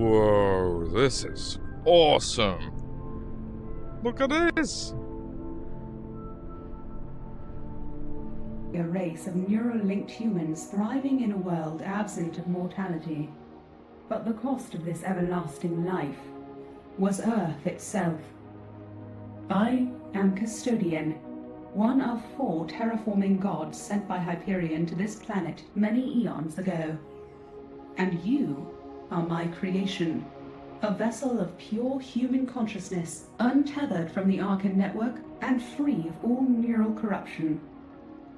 Whoa, this is awesome. Look at this. A race of neural-linked humans thriving in a world absent of mortality. But the cost of this everlasting life was Earth itself. I am Custodian, one of 4 terraforming gods sent by Hyperion to this planet many eons ago. And you are my creation, a vessel of pure human consciousness, untethered from the Arken network and free of all neural corruption.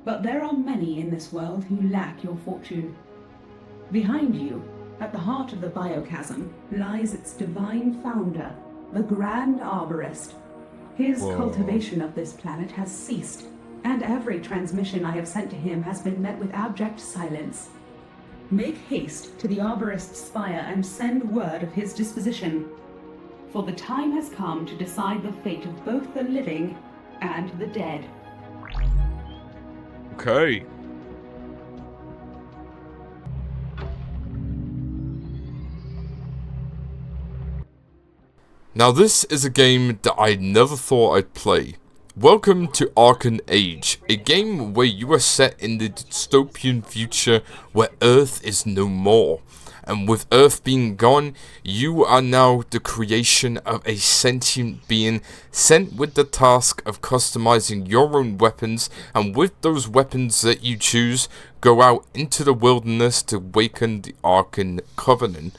But there are many in this world who lack your fortune. Behind you, at the heart of the biochasm, lies its divine founder, the Grand Arborist. His cultivation of this planet has ceased, and every transmission I have sent to him has been met with abject silence. Make haste to the Arborist's spire and send word of his disposition, for the time has come to decide the fate of both the living and the dead. Okay. Now this is a game that I never thought I'd play. Welcome to Arkenage, a game where you are set in the dystopian future where Earth is no more. And with Earth being gone, you are now the creation of a sentient being sent with the task of customizing your own weapons, and with those weapons that you choose, go out into the wilderness to awaken the Arken Covenant.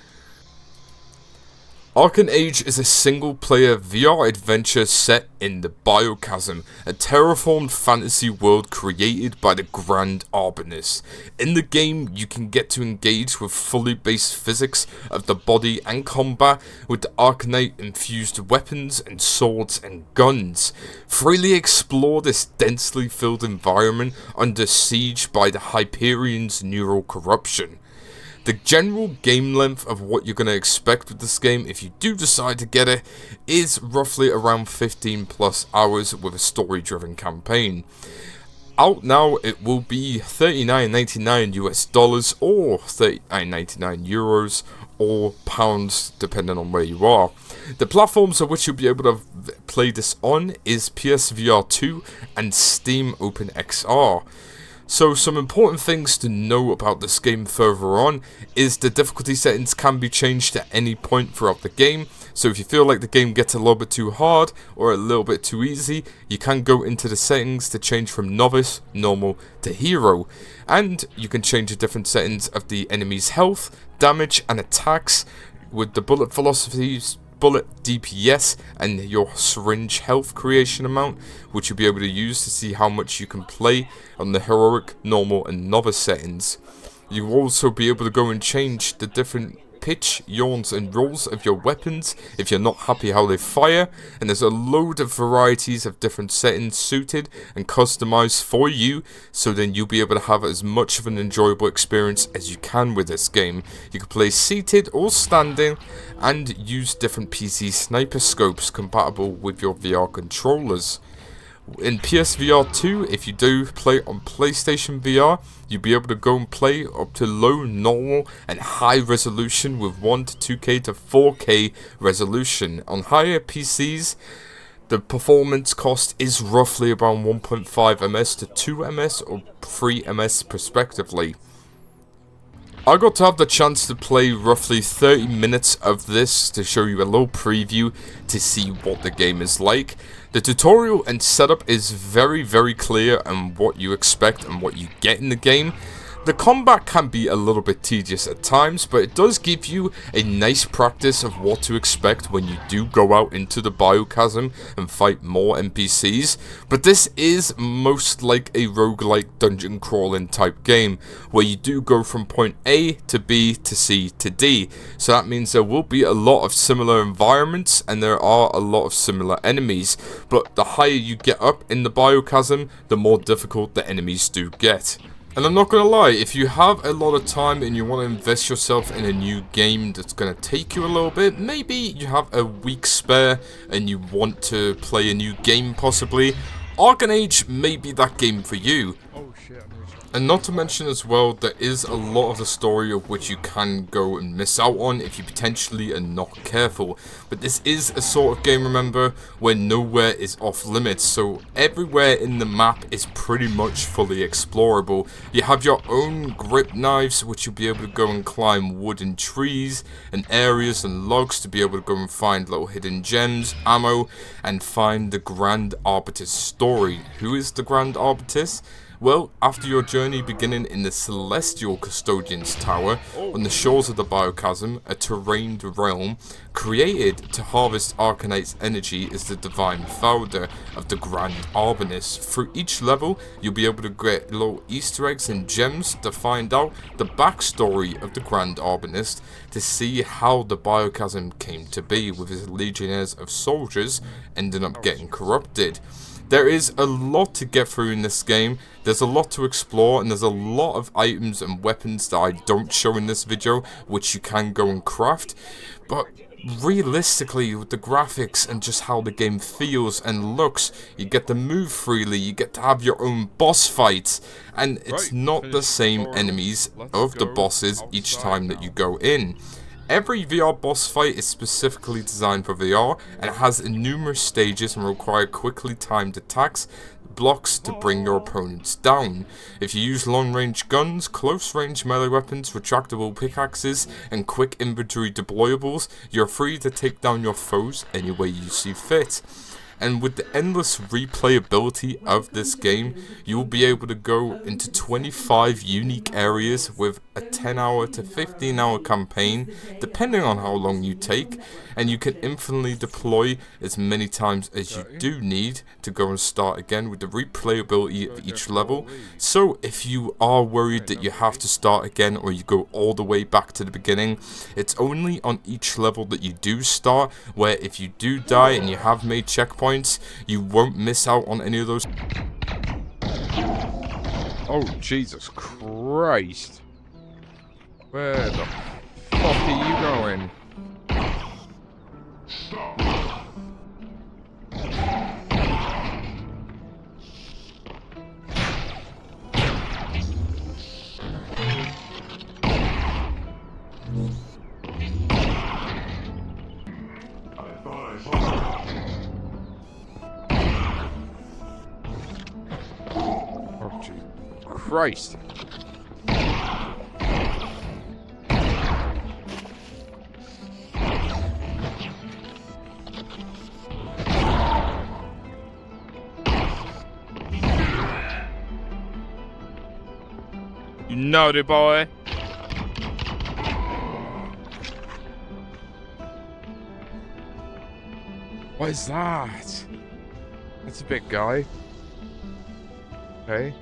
Arkenage is a single-player VR adventure set in the Biochasm, a terraformed fantasy world created by the Grand Arborist. In the game, you can get to engage with fully based physics of the body and combat with the Arcanite-infused weapons and swords and guns. Freely explore this densely filled environment under siege by the Hyperion's neural corruption. The general game length of what you're going to expect with this game, if you do decide to get it, is roughly around 15 plus hours with a story-driven campaign. Out now, it will be $39.99 US dollars or €39.99 euros or pounds, depending on where you are. The platforms of which you'll be able to play this on is PSVR 2 and Steam OpenXR. So some important things to know about this game further on is the difficulty settings can be changed at any point throughout the game. So if you feel like the game gets a little bit too hard or a little bit too easy, you can go into the settings to change from novice, normal to hero. And you can change the different settings of the enemy's health, damage and attacks with the bullet velocities, bullet DPS and your syringe health creation amount, which you'll be able to use to see how much you can play on the heroic, normal and novice settings. You'll also be able to go and change the different pitch, yawns and rolls of your weapons if you're not happy how they fire, and there's a load of varieties of different settings suited and customized for you, so then you'll be able to have as much of an enjoyable experience as you can with this game. You can play seated or standing and use different PC sniper scopes compatible with your VR controllers. In PSVR 2, if you do play on PlayStation VR, you'll be able to go and play up to low, normal and high resolution with 1 to 2K to 4K resolution. On higher PCs, the performance cost is roughly around 1.5 ms to 2 ms or 3 ms respectively. I got to have the chance to play roughly 30 minutes of this to show you a little preview to see what the game is like. The tutorial and setup is very clear on what you expect and what you get in the game. The combat can be a little bit tedious at times, but it does give you a nice practice of what to expect when you do go out into the Biochasm and fight more NPCs. But this is most like a roguelike dungeon crawling type game, where you do go from point A to B to C to D. So that means there will be a lot of similar environments and there are a lot of similar enemies. But the higher you get up in the Biochasm, the more difficult the enemies do get. And I'm not gonna lie, if you have a lot of time and you want to invest yourself in a new game that's gonna take you a little bit, maybe you have a week spare and you want to play a new game possibly, Arkenage may be that game for you. Oh shit, I'm really sorry. And not to mention as well, there is a lot of the story of which you can go and miss out on if you potentially are not careful. But this is a sort of game, remember, where nowhere is off limits, so everywhere in the map is pretty much fully explorable. You have your own grip knives, which you'll be able to go and climb wooden trees and areas and logs to be able to go and find little hidden gems, ammo, and find the Grand Arbiter's story. Who is the Grand Arbiter? Well, after your journey beginning in the Celestial Custodian's Tower, on the shores of the Biochasm, a terrained realm, created to harvest Arkenage's energy is the Divine Founder of the Grand Arbiter. Through each level, you'll be able to get little Easter eggs and gems to find out the backstory of the Grand Arbiter, to see how the Biochasm came to be, with his legionnaires of soldiers ending up getting corrupted. There is a lot to get through in this game, there's a lot to explore, and there's a lot of items and weapons that I don't show in this video, which you can go and craft. But realistically, with the graphics and just how the game feels and looks, you get to move freely, you get to have your own boss fights, and it's not the same enemies of the bosses each time that you go in. Every VR boss fight is specifically designed for VR and has numerous stages and require quickly timed attacks, blocks to bring your opponents down. If you use long range guns, close range melee weapons, retractable pickaxes, and quick inventory deployables, you're free to take down your foes any way you see fit. And with the endless replayability of this game, you will be able to go into 25 unique areas with a 10-hour to 15-hour campaign, depending on how long you take, and you can infinitely deploy as many times as you do need to go and start again with the replayability of each level. So if you are worried that you have to start again or you go all the way back to the beginning, it's only on each level that you do start, where if you do die and you have made checkpoints, you won't miss out on any of those. Oh, Jesus Christ. Where the fuck are you going? Oh, Jesus Christ. You naughty boy. What is that? That's a big guy. Okay.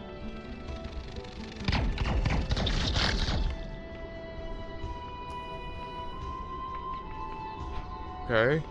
Okay.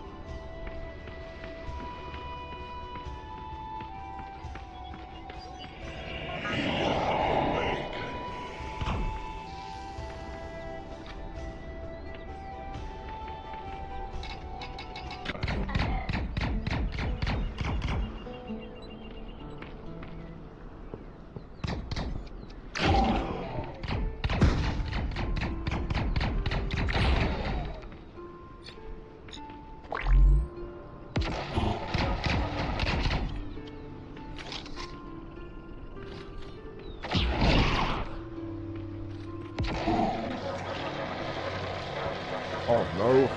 Oh no.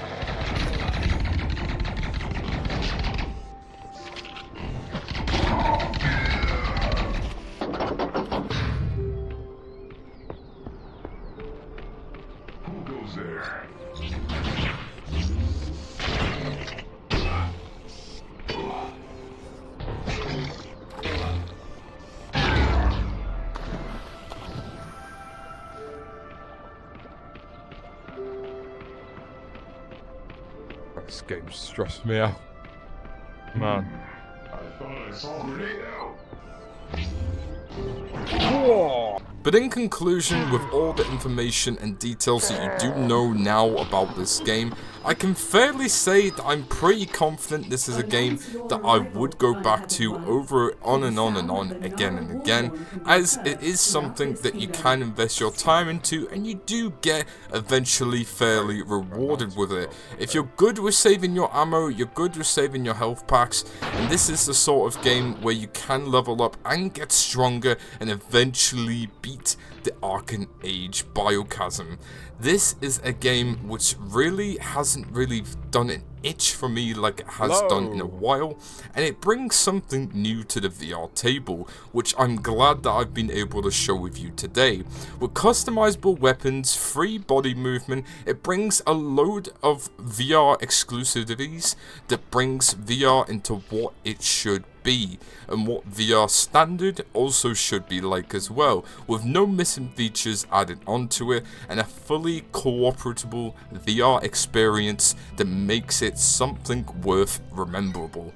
Who goes there? This game stressed me out. Man. I thought I saw a grenade out. Whoa! But in conclusion, with all the information and details that you do know now about this game, I can fairly say that I'm pretty confident this is a game that I would go back to over on and on and on again and again, as it is something that you can invest your time into and you do get eventually fairly rewarded with it. If you're good with saving your ammo, you're good with saving your health packs, and this is the sort of game where you can level up and get stronger and eventually beat the arkenage biochasm. This is a game which really hasn't really done an itch for me like it has done in a while, and it brings something new to the VR table, which I'm glad that I've been able to show with you today. With customizable weapons, free body movement, it brings a load of VR exclusivities that brings VR into what it should be, and what VR standard also should be like as well, with no missing features added onto it, and a fully cooperable VR experience that makes it something worth rememberable.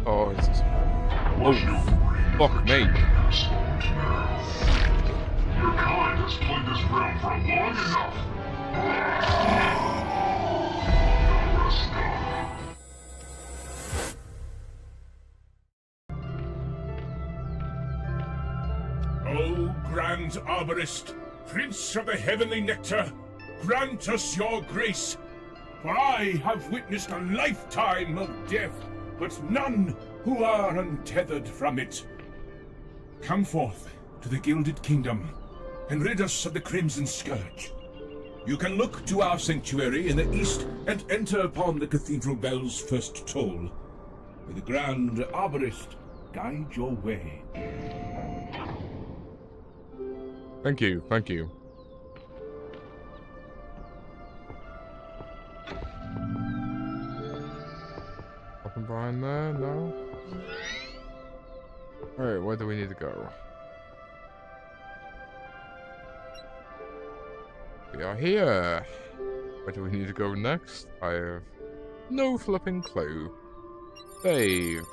Oh, it's just... Oh, fuck me. Your kind has played this realm for long enough. O Grand Arborist, Prince of the Heavenly Nectar, grant us your grace, for I have witnessed a lifetime of death, but none who are untethered from it. Come forth to the Gilded Kingdom, and rid us of the Crimson Scourge. You can look to our sanctuary in the east and enter upon the cathedral bell's first toll. May the Grand Arborist guide your way. Thank you, thank you. Nothing behind there, no? Alright, where do we need to go? We are here! Where do we need to go next? I have no flipping clue. Save.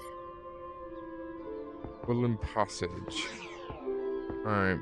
Woodland Passage. Alright.